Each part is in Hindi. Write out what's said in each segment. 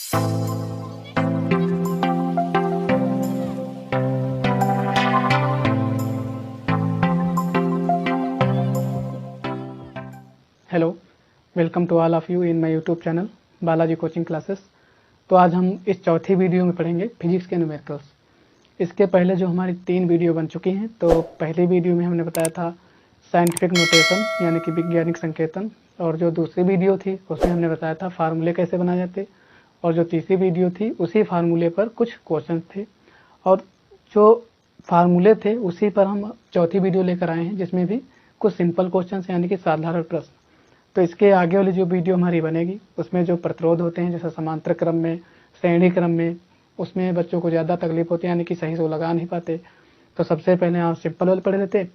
Hello, welcome to all of you in my YouTube channel Balaji coaching classes. तो आज हम इस चौथी वीडियो में पढ़ेंगे फिजिक्स के न्यूमेरिकल्स। इसके पहले जो हमारी 3 वीडियो बन चुकी हैं, तो पहली वीडियो में हमने बताया था साइंटिफिक नोटेशन यानी कि वैज्ञानिक संकेतन, और जो दूसरी वीडियो थी उसमें हमने बताया था फार्मूले कैसे बनाए जाते, और जो तीसरी वीडियो थी उसी फार्मूले पर कुछ क्वेश्चन थे, और जो फार्मूले थे उसी पर हम चौथी वीडियो लेकर आए हैं जिसमें भी कुछ सिंपल क्वेश्चन यानी कि साधारण प्रश्न। तो इसके आगे वाली जो वीडियो हमारी बनेगी उसमें जो प्रतिरोध होते हैं जैसे समांतर क्रम में, श्रेणी क्रम में, उसमें बच्चों को ज़्यादा तकलीफ होती है यानी कि सही से लगा नहीं पाते। तो सबसे पहले आप सिंपल वाले पढ़ लेते,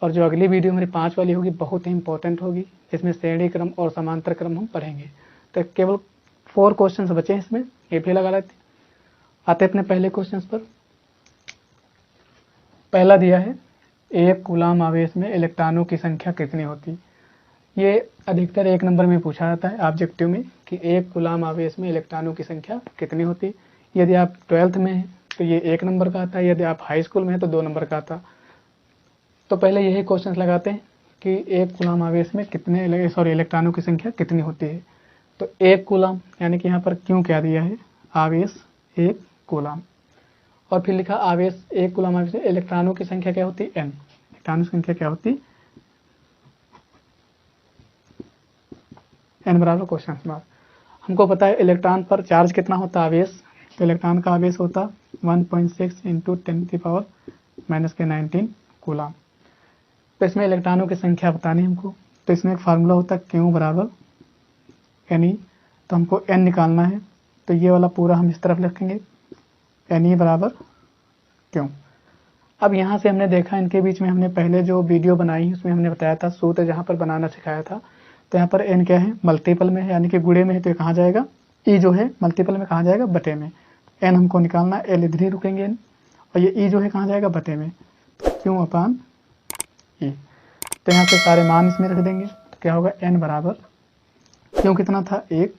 और जो अगली वीडियो हमारी 5 वाली होगी बहुत ही इंपॉर्टेंट होगी, जिसमें श्रेणी क्रम और समांतर क्रम हम पढ़ेंगे। तो केवल 4 क्वेश्चन बचे हैं इसमें, ये भी लगा लेते। आते अपने पहले क्वेश्चन पर। पहला दिया है, एक कूलाम आवेश में इलेक्ट्रॉनों की संख्या कितनी होती। ये अधिकतर 1 नंबर में पूछा जाता है ऑब्जेक्टिव में कि एक कूलाम आवेश में इलेक्ट्रॉनों की संख्या कितनी होती। यदि आप 12th में हैं तो ये 1 नंबर का आता है, यदि आप हाई स्कूल में हैं तो 2 नंबर का आता। तो पहले यही क्वेश्चन लगाते हैं कि एक कूलाम आवेश में कितने इलेक्ट्रॉनों की संख्या कितनी होती है। तो एक कूलाम यानी कि यहाँ पर क्यों क्या दिया है, आवेश 1 कूलाम, और फिर लिखा आवेश 1 कूलाम आवेश में इलेक्ट्रॉनों की संख्या क्या होती, n। इलेक्ट्रॉनों की संख्या क्या होती, n बराबर क्वेश्चन मार्क। हमको पता है इलेक्ट्रॉन पर चार्ज कितना होता है, आवेश। तो इलेक्ट्रॉन का आवेश होता 1.6 × 10⁻⁻19 कूलाम। तो इसमें इलेक्ट्रॉनों की संख्या बतानी हमको, तो इसमें एक फार्मूला होता है Q बराबर Ne। तो हमको n निकालना है, तो ये वाला पूरा हम इस तरफ लिखेंगे, Ne बराबर Q। अब यहाँ से हमने देखा इनके बीच में हमने पहले जो वीडियो बनाई उसमें हमने बताया था सूत्र जहाँ पर बनाना सिखाया था। तो यहाँ पर n क्या है, मल्टीपल में है यानी कि गुणे में है, तो ये कहाँ जाएगा, e जो है मल्टीपल में कहाँ जाएगा, बटे में। n हमको निकालना, l इधर ही रुकेंगे n, और ये e जो है कहाँ जाएगा, बटे में, क्यों अपान e। तो यहाँ से सारे मान इसमें रख देंगे, तो क्या होगा, n बराबर क्यों कितना था 1,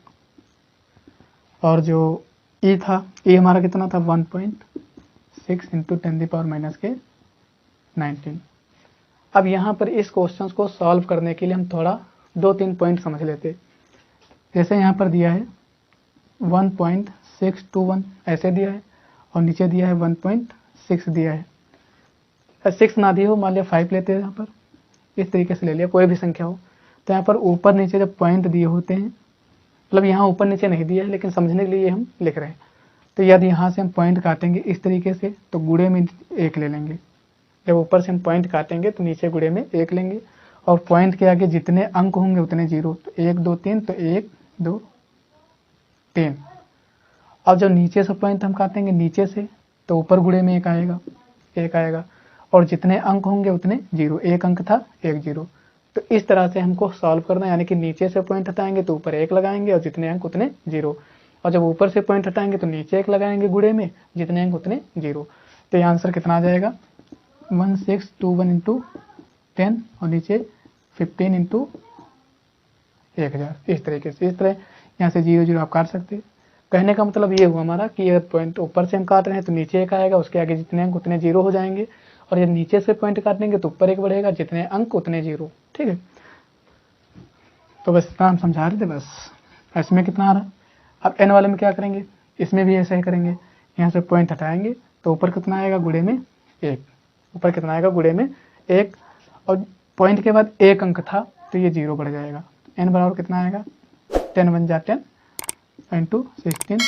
और जो e था, e हमारा कितना था 1.6 × 10⁻⁻19। अब यहाँ पर इस क्वेश्चन को सॉल्व करने के लिए हम थोड़ा 2-3 पॉइंट समझ लेते। जैसे यहाँ पर दिया है 1.621 ऐसे दिया है, और नीचे दिया है 1.6 दिया है। 6 ना दिया हो, मान लिया 5 लेते हैं, यहाँ पर इस तरीके से ले लिया, कोई भी संख्या हो। तो यहाँ पर ऊपर नीचे जब पॉइंट दिए होते हैं, मतलब यहाँ ऊपर नीचे नहीं दिया है लेकिन समझने के लिए हम लिख रहे हैं। तो यदि यहाँ से हम पॉइंट काटेंगे इस तरीके से तो गुणे में 1 ले लेंगे। जब ऊपर से हम पॉइंट काटेंगे तो नीचे गुणे में 1 लेंगे, और पॉइंट के आगे जितने अंक होंगे उतने 0। तो 1 2 3, तो 1 2 3। अब जब नीचे से पॉइंट हम काटेंगे नीचे से, तो ऊपर गुणे में 1 आएगा, 1 आएगा, और जितने अंक होंगे उतने 0। 1 अंक था, 1 0। तो इस तरह से हमको सॉल्व करना, यानी कि नीचे से पॉइंट हटाएंगे तो ऊपर 1 लगाएंगे और जितने अंक उतने 0, और जब ऊपर से पॉइंट हटाएंगे तो नीचे 1 लगाएंगे गुणे में, जितने अंक उतने 0। तो ये आंसर कितना आ जाएगा, 1621 × 10, और नीचे 15 × 1000। इस तरीके से, इस तरह यहाँ से 0 0 आप काट सकते। कहने का मतलब ये हुआ हमारा कि अगर पॉइंट ऊपर से हम काट रहे हैं तो नीचे 1 आएगा, उसके आगे जितने अंक उतने 0 हो जाएंगे, और जब नीचे से पॉइंट काटेंगे तो ऊपर 1 बढ़ेगा, जितने अंक उतने 0। ठीक है, तो बस इतना हम समझा रहे थे बस। इसमें कितना आ रहा है, अब n वाले में क्या करेंगे, इसमें भी ऐसा ही करेंगे। यहाँ से पॉइंट हटाएंगे तो ऊपर कितना आएगा, गुणे में 1। ऊपर कितना आएगा, गुणे में 1, और पॉइंट के बाद 1 अंक था तो ये 0 बढ़ जाएगा। n बराबर कितना आएगा, 10 1 जा 10 × 16,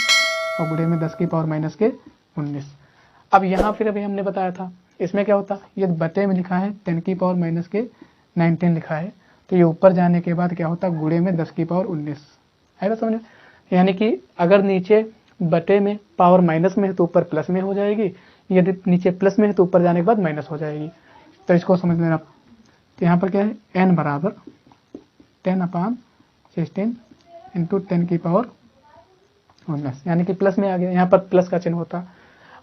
और गुणे में 10⁻⁻19। अब यहाँ फिर अभी हमने बताया था इसमें क्या होता, ये बटे में लिखा है 10⁻⁻19 लिखा है, तो ये ऊपर जाने के बाद क्या होता, गुणे में 10⁻19 आएगा समझ। यानी कि अगर नीचे बटे में पावर माइनस में है तो ऊपर प्लस में हो जाएगी, यदि नीचे प्लस में है तो ऊपर जाने के बाद माइनस हो जाएगी। तो इसको समझ लेना। तो यहाँ पर क्या है, n बराबर 10/16 × 10⁻19, यानी कि प्लस में आ गया, यहाँ पर प्लस का चिन्ह होता।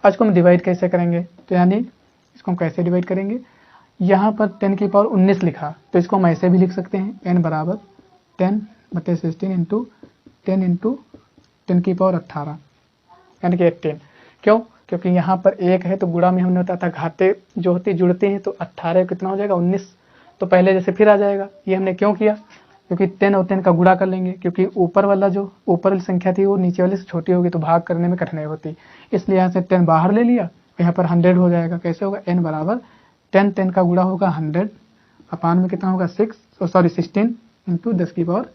आज इसको हम डिवाइड कैसे करेंगे, तो यानी इसको हम कैसे डिवाइड करेंगे, यहाँ पर 10⁻19 लिखा तो इसको हम ऐसे भी लिख सकते हैं, n बराबर 10/16 × 10 × 10 की पावर 18 यानी कि 18। क्यों? क्योंकि यहाँ पर 1 है तो गुणा में हमने बताया था घाते जो होती जुड़ते हैं, तो 18 कितना हो जाएगा 19, तो पहले जैसे फिर आ जाएगा। ये हमने क्यों किया? क्योंकि 10 और 10 का गुणा कर लेंगे, क्योंकि ऊपर वाला जो ऊपर वाली संख्या थी वो नीचे वाले से छोटी होगी तो भाग करने में कठिनाई होती, इसलिए यहाँ से 10 बाहर ले लिया, यहाँ पर 100 हो जाएगा। कैसे होगा? n बराबर 10, 10 का गुणा होगा 100 अपान में कितना होगा 16 इंटू 10 की पावर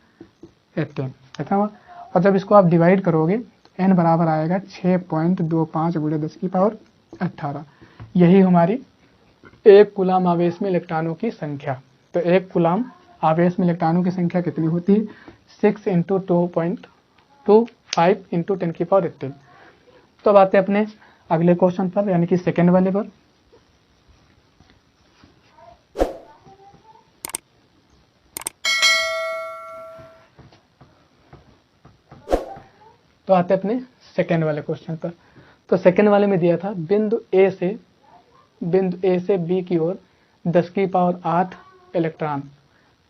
18 ऐसा हुआ। और जब इसको आप डिवाइड करोगे तो n बराबर आएगा 6.25 गुणे 10 की पावर 18। यही हमारी एक कूलाम आवेश में इलेक्ट्रॉनों की संख्या। तो एक कूलाम आवेश में इलेक्ट्रॉनों की संख्या कितनी होती है? 6 इंटू 2.25 इंटू 10 की पावर 18। तो अब आते हैं अपने अगले क्वेश्चन पर, यानी कि सेकेंड वाले पर। तो आते हैं अपने सेकेंड वाले क्वेश्चन पर। तो सेकेंड वाले में दिया था बिंदु ए से बी की ओर 10 की पावर 8 इलेक्ट्रॉन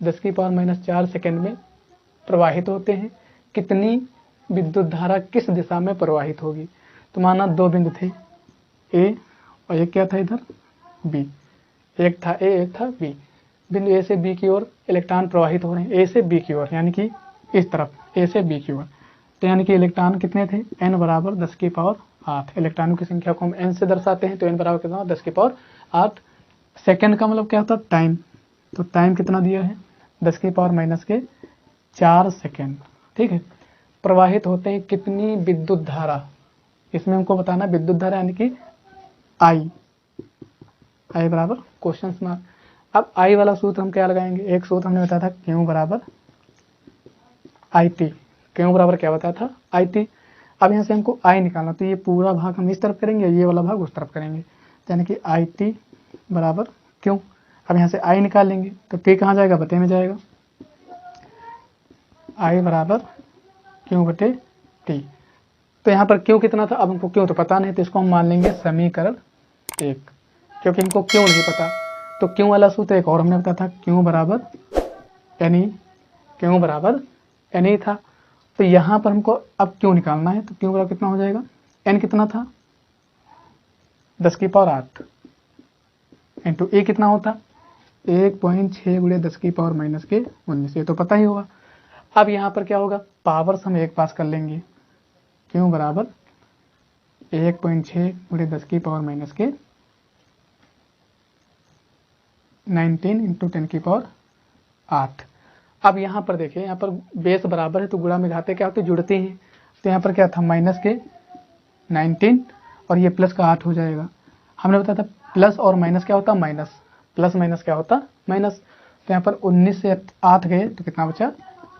10 की पावर -4 सेकेंड में प्रवाहित होते हैं, कितनी विद्युत धारा किस दिशा में प्रवाहित होगी? तो माना दो बिंदु थे, ए और एक क्या था इधर बी, एक था ए एक था बी। बिंदु ए से बी की ओर इलेक्ट्रॉन प्रवाहित हो रहे हैं, ए से बी की ओर यानी कि इस तरफ ए से बी की ओर। तो यानी कि इलेक्ट्रॉन कितने थे? n बराबर 10 की पावर 8। इलेक्ट्रॉनों की संख्या को हम n से दर्शाते हैं, तो n बराबर कितना? 10 की पावर 8। सेकेंड का मतलब क्या होता है? टाइम। तो टाइम कितना दिया है? 10 की पावर -4 सेकेंड। ठीक है। प्रवाहित होते हैं कितनी विद्युत धारा? इसमें हमको बताना विद्युत धारा यानी कि I बराबर क्वेश्चन मार्क। अब I वाला सूत्र हम क्या लगाएंगे? एक सूत्र हमने बताया था Q बराबर IT। क्यों बराबर क्या बताया था? IT। अब यहाँ से हमको I निकालना, तो ये पूरा भाग हम इस तरफ करेंगे, ये वाला भाग उस तरफ करेंगे, यानी कि IT बराबर क्यों। अब यहाँ से I निकाल लेंगे तो T कहाँ जाएगा? बटे में जाएगा। I बराबर क्यों बटे T। तो यहाँ पर क्यों कितना था? अब हमको क्यों तो पता नहीं, तो इसको हम मान लेंगे समीकरण 1, क्योंकि हमको क्यों नहीं पता। तो क्यों वाला सूत्र एक और हमने बताया था, क्यों बराबर NE। क्यों बराबर NE था। तो यहाँ पर हमको अब क्यों निकालना है, तो क्यों बराबर कितना हो जाएगा? n कितना था? 10 की पावर 8 इंटू ए कितना होता? 1.6 गुणे 10 की पावर -19। ये तो पता ही होगा। अब यहाँ पर क्या होगा? पावर्स हम एक पास कर लेंगे। क्यों बराबर 1.6 गुणे 10 की पावर -19 इंटू 10 की पावर 8। अब यहाँ पर देखिए, यहाँ पर बेस बराबर है तो गुणा में घाते क्या होते? जुड़ते हैं। तो यहाँ पर क्या था? -19 और ये प्लस का 8 हो जाएगा। हमने बताया था प्लस और माइनस क्या होता? माइनस। प्लस माइनस क्या होता? माइनस। तो यहाँ पर 19 से 8 गए तो कितना बचा?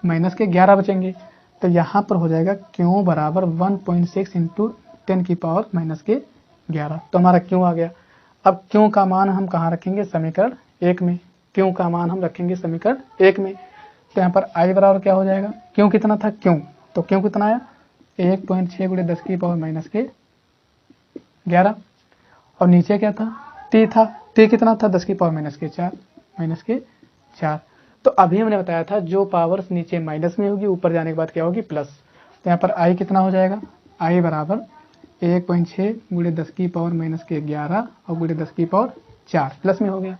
-11 बचेंगे। तो यहाँ पर हो जाएगा क्यों बराबर 1.6 इंटू 10 की पावर -11। तो हमारा क्यों आ गया। अब क्यों का मान हम कहाँ रखेंगे? समीकरण 1 में। क्यों का मान हम रखेंगे समीकरण 1 में। तो यहाँ पर I बराबर क्या हो जाएगा? क्यों कितना था? क्यों तो क्यों कितना आया? 1.6 गुणे 10 की पावर -11। और नीचे क्या था? T था। T कितना था? 10 की पावर -4। तो अभी हमने बताया था जो पावर्स नीचे माइनस में होगी ऊपर जाने के बाद क्या होगी? प्लस। तो यहाँ पर I कितना हो जाएगा? I बराबर 1.6 गुणे 10 की पावर -11 और गुणे 10 की पावर 4 प्लस में हो गया।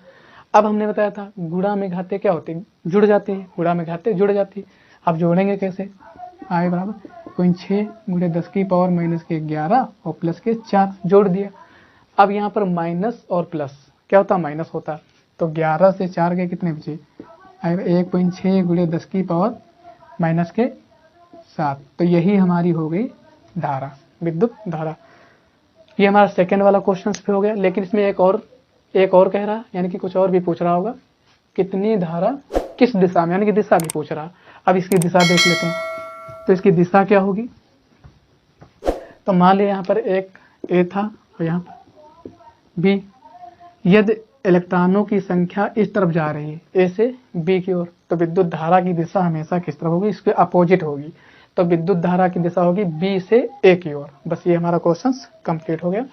अब हमने बताया था गुणा में घाते क्या होते हैं? जुड़ जाते हैं। गुणा में घाते जुड़ जाती है। अब जोड़ेंगे कैसे? I बराबर 0.6 गुणे 10 की पावर -11 और प्लस के 4 जोड़ दिया। अब यहाँ पर माइनस और प्लस क्या होता? माइनस होता। तो 11 से 4 के कितने बचे? 1.6 गुणे 10 की पावर -7। तो यही हमारी हो गई धारा, विद्युत धारा। ये हमारा सेकेंड वाला क्वेश्चन पे हो गया। लेकिन इसमें एक और कह रहा, यानी कि कुछ और भी पूछ रहा होगा, कितनी धारा किस दिशा में, यानी कि दिशा भी पूछ रहा। अब इसकी दिशा देख लेते हैं। तो इसकी दिशा क्या होगी? तो मान लिया यहाँ पर एक ए था और यहाँ पर बी। यदि इलेक्ट्रॉनों की संख्या इस तरफ जा रही है ए से बी की ओर, तो विद्युत धारा की दिशा हमेशा किस तरफ होगी? इसके अपोजिट होगी। तो विद्युत धारा की दिशा होगी बी से ए की ओर। बस ये हमारा क्वेश्चन कंप्लीट हो गया।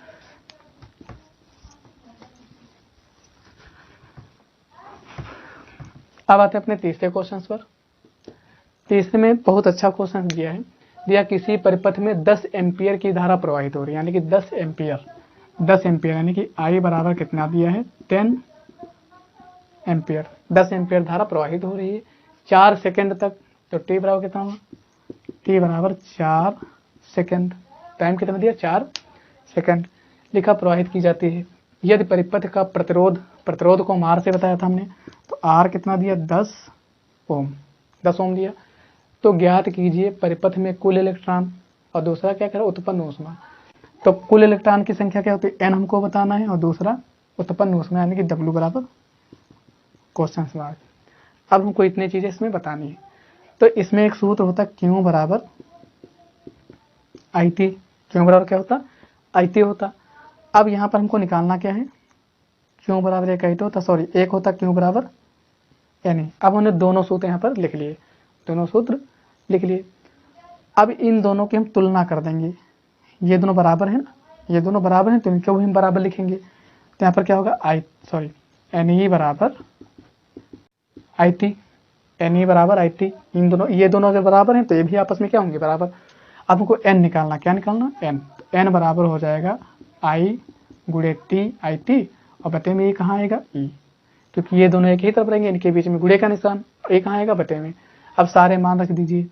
अब आते हैं अपने तीसरे क्वेश्चन पर। तीसरे में बहुत अच्छा क्वेश्चन दिया है, दिया किसी परिपथ में 10 एम्पियर की धारा प्रवाहित हो रही है, यानी कि 10 एम्पियर यानी कि I बराबर कितना दिया है 10 एम्पियर, 10 एम्पियर धारा प्रवाहित हो रही है 4 सेकंड तक। तो टी बराबर कितना हुआ, टी बराबर 4 सेकंड, टाइम कितना दिया 4 सेकंड लिखा प्रवाहित की जाती है। यदि परिपथ का प्रतिरोध को हम R से बताया था हमने, तो R कितना दिया 10 ओम दिया। तो ज्ञात कीजिए परिपथ में कुल इलेक्ट्रॉन, और दूसरा क्या कह रहा है उत्पन्न ऊष्मा। तो कुल इलेक्ट्रॉन की संख्या क्या होती है n हमको बताना है, और दूसरा उत्पन्न ऊष्मा यानी कि W बराबर क्वेश्चन मार्क। अब हमको इतनी चीजें इसमें बतानी है। तो इसमें एक सूत्र होता है Q बराबर IT, Q बराबर क्या होता IT होता। अब यहाँ पर हमको निकालना क्या है, Q बराबर एक IT होता, सॉरी एक होता Q बराबर NE। अब हमने दोनों सूत्र यहाँ पर लिख लिए, दोनों सूत्र लिख लिए। अब इन दोनों की हम तुलना कर देंगे, ये दोनों बराबर है ना, ये दोनों बराबर हैं तो इनको भी हम बराबर लिखेंगे। तो यहाँ पर क्या होगा NE बराबर IT, NE बराबर IT, इन दोनों ये दोनों अगर बराबर हैं तो ये भी आपस में क्या होंगे बराबर। अब हमको n निकालना, क्या निकालना n, तो n बराबर हो जाएगा I गुणे T IT, और बटे में ये कहाँ आएगा E, क्योंकि ये दोनों एक ही तरफ रहेंगे, इनके बीच में गुणे का निशान, ये कहाँ आएगा बटे में। अब सारे मान रख दीजिए,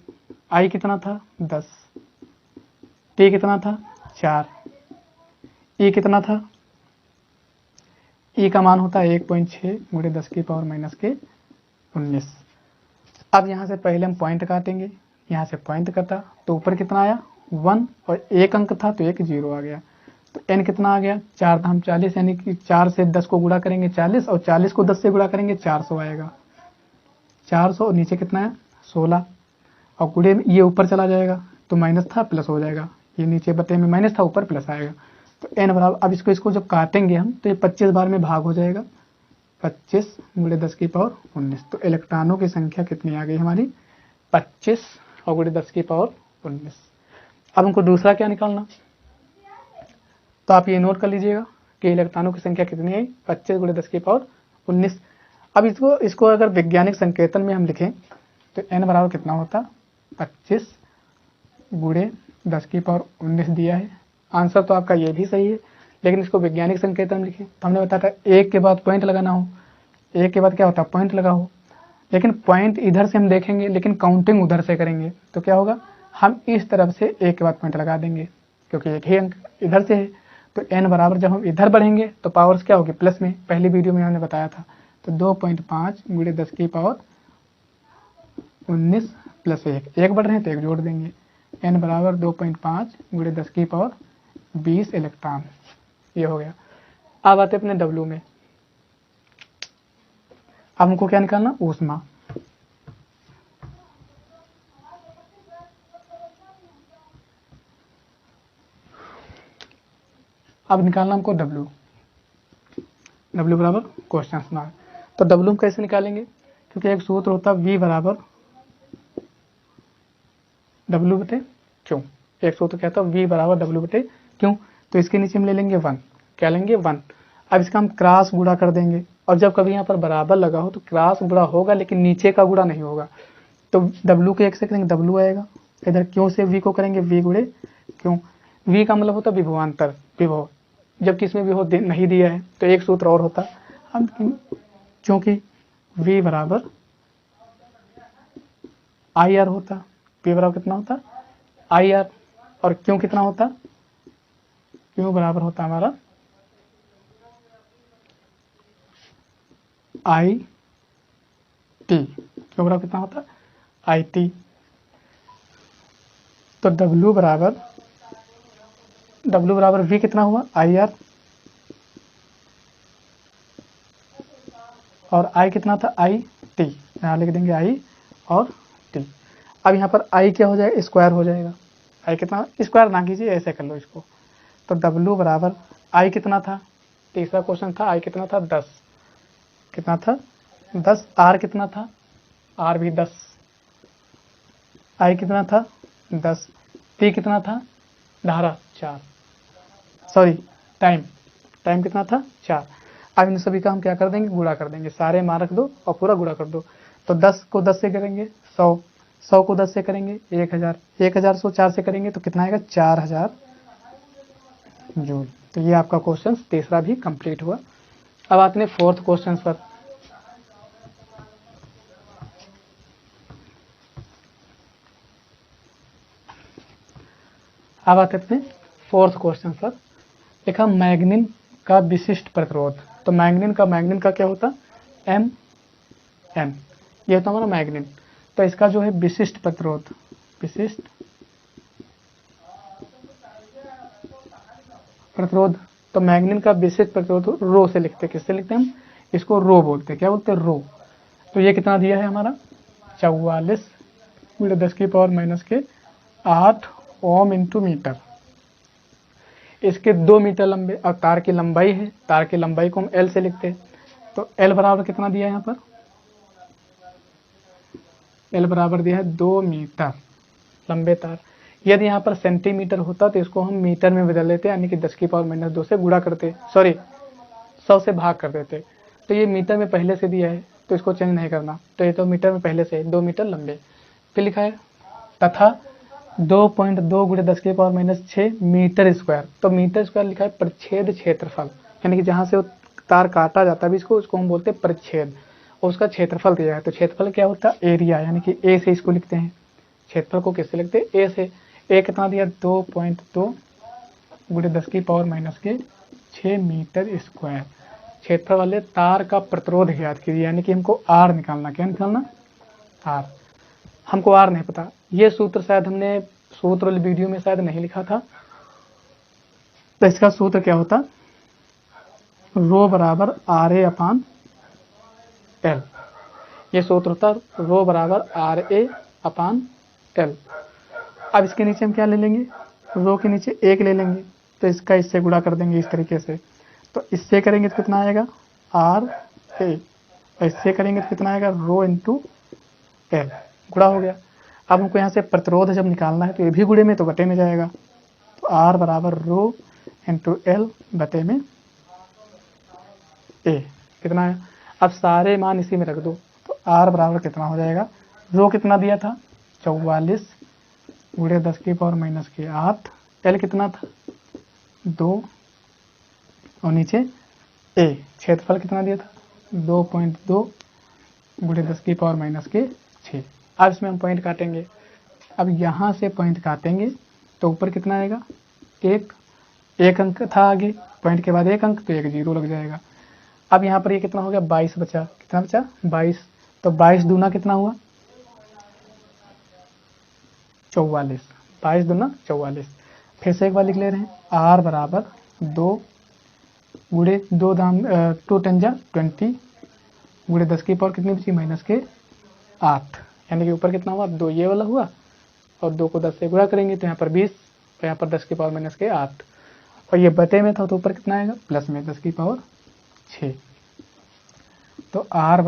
I कितना था 10, T कितना था 4, E कितना था, E का मान होता है 1.6 गुणे 10 की पावर माइनस के 19। अब यहाँ से पहले हम पॉइंट काटेंगे, यहाँ से पॉइंट कटा तो ऊपर कितना आया 1, और एक अंक था तो एक 0 आ गया। तो n कितना आ गया 4 धाम 40, यानी कि 4 से 10 को गुणा करेंगे 40, और 40 को 10 से गुणा करेंगे 400 आएगा, 400, और नीचे कितना है 16, और गुणे में ये ऊपर चला जाएगा तो माइनस था प्लस हो जाएगा, ये नीचे बटे में माइनस था ऊपर प्लस आएगा। तो n बराबर, अब इसको जब काटेंगे हम तो ये 25 बार में भाग हो जाएगा, 25 गुणे 10 की पावर 19। तो इलेक्ट्रॉनों की संख्या कितनी आ गई हमारी 25 और गुणे 10 की पावर 19। अब हमको दूसरा क्या निकालना, तो आप ये नोट कर लीजिएगा कि इलेक्ट्रॉनों की संख्या कितनी आई 25 गुणे 10 की पावर 19। अब इसको अगर वैज्ञानिक संकेतन में हम लिखें तो n बराबर कितना होता 25 गुणे 10 की पावर 19 दिया है। आंसर तो आपका ये भी सही है, लेकिन इसको वैज्ञानिक संकेतन में लिखें तो हमने बताया था एक के बाद पॉइंट लगाना हो, एक के बाद क्या होता है पॉइंट लगा हो, लेकिन पॉइंट इधर से हम देखेंगे लेकिन काउंटिंग उधर से करेंगे तो क्या होगा, हम इस तरफ से एक के बाद पॉइंट लगा देंगे क्योंकि एक ही अंक इधर से है। तो n बराबर जब हम इधर बढ़ेंगे तो पावर्स क्या होगी प्लस में, पहली वीडियो में हमने बताया था। तो 2.5 गुणे 10 की पावर 19 प्लस 1, एक बढ़ रहे हैं तो एक जोड़ देंगे, n बराबर 2.5 गुणे 10 की पावर 20 इलेक्ट्रॉन, ये हो गया। अब आते अपने W में, अब हमको क्या निकालना ऊष्मा। अब निकालना हमको W बराबर क्वेश्चन मार्क। तो W हम कैसे निकालेंगे, क्योंकि एक सूत्र होता है V बराबर W बटे क्यों, एक सूत्र क्या था V बराबर W बटे क्यों। तो इसके नीचे हम ले लेंगे 1, क्या लेंगे 1। अब इसका हम क्रॉस गुणा कर देंगे, और जब कभी यहाँ पर बराबर लगा हो तो क्रॉस गुणा होगा लेकिन नीचे का गुणा नहीं होगा। तो W के एक से करेंगे W आएगा, इधर क्यों से V को करेंगे V गुणे क्यों। V का मतलब होता विभवांतर, विभव, जबकि इसमें विभव नहीं दिया है तो एक सूत्र और होता हम, क्योंकि V बराबर IR होता, V बराबर कितना होता IR, और क्यों कितना होता, क्यों बराबर होता हमारा IT, क्यों बराबर कितना होता IT। तो W बराबर V कितना हुआ IR, और I कितना था IT, यहाँ लिख देंगे I और T। अब यहाँ पर I क्या हो जाएगा स्क्वायर हो जाएगा, I कितना स्क्वायर ना कीजिए ऐसे कर लो इसको। तो W बराबर I कितना था, तीसरा क्वेश्चन था I कितना था 10, कितना था 10, R कितना था R भी 10, I कितना था 10, T कितना था धारा 4, सॉरी टाइम कितना था 4। अब इन सभी का हम क्या कर देंगे गुणा कर देंगे, सारे मान रख दो और पूरा गुणा कर दो। तो 10 को 10 से करेंगे 100, 100 को 10 से करेंगे 1000, 1000 को 4 से करेंगे तो कितना आएगा 4000 जूल। तो ये आपका क्वेश्चन तीसरा भी कंप्लीट हुआ। अब आते हैं फोर्थ क्वेश्चन पर। अब आते हैं फोर्थ क्वेश्चन पर। देखा मैग्नीन का विशिष्ट प्रतिरोध, तो मैग्नीन का क्या होता है एम, ये होता हमारा मैग्नीन। तो इसका जो है विशिष्ट प्रतिरोध, तो मैग्नीन का विशिष्ट प्रतिरोध रो से लिखते हैं। किससे लिखते हैं हम? इसको रो बोलते हैं। क्या बोलते हैं? रो। तो ये कितना दिया है हमारा 44 × 10⁻⁸ ओम इंटू मीटर। इसके 2 मीटर लंबे, और तार की लंबाई है, तार की लंबाई को हम एल से लिखते हैं। तो एल बराबर कितना दिया है यहाँ पर? एल बराबर दिया है 2 मीटर लंबे तार। यदि यहाँ पर सेंटीमीटर होता तो इसको हम मीटर में बदल देते, यानी कि 10⁻⁻2 से गुणा करते, 100 से भाग कर देते। तो ये मीटर में पहले से दिया है तो इसको चेंज नहीं करना, तो ये तो मीटर में पहले से 2 मीटर लंबे। फिर लिखा है तथा 2.2 × 10⁻⁶ मीटर स्क्वायर। तो मीटर स्क्वायर लिखा है परिच्छेद क्षेत्रफल, यानी कि जहाँ से वो तार काटा जाता है उसको हम बोलते हैं परिच्छेद, और उसका क्षेत्रफल दिया है। तो क्षेत्रफल क्या होता है? एरिया, यानी कि ए से इसको लिखते हैं। क्षेत्रफल को किससे लिखते हैं? ए से। ए कितना दिया? 2.2 × 10⁻⁶ मीटर स्क्वायर। क्षेत्रफल वाले तार का प्रतिरोध ज्ञात कीजिए, यानी कि हमको आर निकालना। क्या निकालना? आर। हमको आर नहीं पता। ये सूत्र शायद हमने सूत्र वाली वीडियो में शायद नहीं लिखा था। तो इसका सूत्र क्या होता? रो बराबर RA/L। ये सूत्र होता रो बराबर RA/L। अब इसके नीचे हम क्या ले लेंगे? रो के नीचे 1 ले लेंगे, तो इसका इससे गुणा कर देंगे इस तरीके से। तो इससे करेंगे तो कितना आएगा? RA। इससे करेंगे तो कितना आएगा? Rho into L. गुणा हो गया। अब हमको यहाँ से प्रतिरोध जब निकालना है तो ये भी गुणे में तो बटे में जाएगा। तो R बराबर रो इंटू एल बटे में ए। कितना है? अब सारे मान इसी में रख दो। तो R बराबर कितना हो जाएगा? रो कितना दिया था? 44 × 10⁻⁸। एल कितना था? 2, और नीचे ए। क्षेत्रफल कितना दिया था? 2.2 × 10⁻⁶। अब इसमें हम पॉइंट काटेंगे। अब यहाँ से पॉइंट काटेंगे तो ऊपर कितना आएगा? 1 अंक था आगे, पॉइंट के बाद 1 अंक, तो 1 0 लग जाएगा। अब यहाँ पर ये कितना हो गया? 22 बचा। कितना बचा? 22। तो 22 दूना कितना हुआ? 44। 22 दूना 44। फिर से एक बार लिख ले रहे हैं। R बराबर 2 × 2 दाम 2 10 20 × 10 की पावर कितनी बची? -8। यानी कि ऊपर कितना हुआ? 2 ये वाला हुआ, और 2 को 10 से गुणा करेंगे तो यहाँ पर 20, और यहाँ पर 10 की पावर -8, और ये बटे में था तो ऊपर कितना आएगा? प्लस में 10 की पावर 6। तो R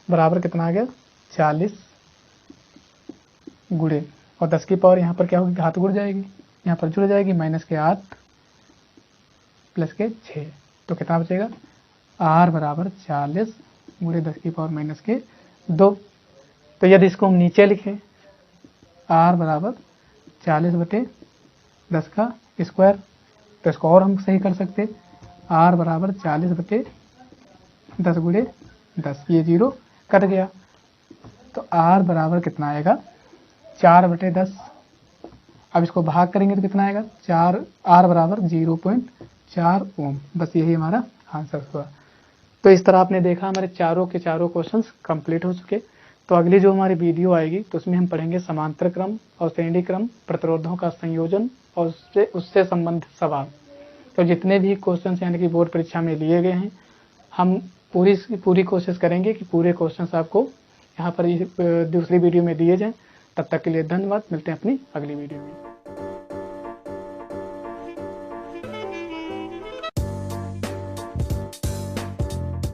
बराबर कितना आ गया? 40 गुणे, और 10 की पावर यहाँ पर क्या होगी? घात जुड़ जाएगी, यहाँ पर जुड़ जाएगी, -8 + 6। तो कितना बचेगा? R बराबर 40 × 10 की पावर -2। तो यदि इसको हम नीचे लिखें, R बराबर 40/10 का स्क्वायर, तो इसको और हम सही कर सकते। R बराबर 40/10 × 10, ये 0 कट गया। तो R बराबर कितना आएगा? 4/10। अब इसको भाग करेंगे तो कितना आएगा? 4। R बराबर 0.4 ओम। बस यही हमारा आंसर हुआ। तो इस तरह आपने देखा हमारे चारों के चारों क्वेश्चंस कंप्लीट हो चुके। तो अगली जो हमारी वीडियो आएगी तो उसमें हम पढ़ेंगे समांतर क्रम और श्रेणी क्रम प्रतिरोधों का संयोजन और उससे संबंधित सवाल। तो जितने भी क्वेश्चंस यानी कि बोर्ड परीक्षा में लिए गए हैं, हम पूरी कोशिश करेंगे कि पूरे क्वेश्चंस आपको यहाँ पर दूसरी वीडियो में दिए जाएं। तब तक के लिए धन्यवाद। मिलते हैं अपनी अगली वीडियो में।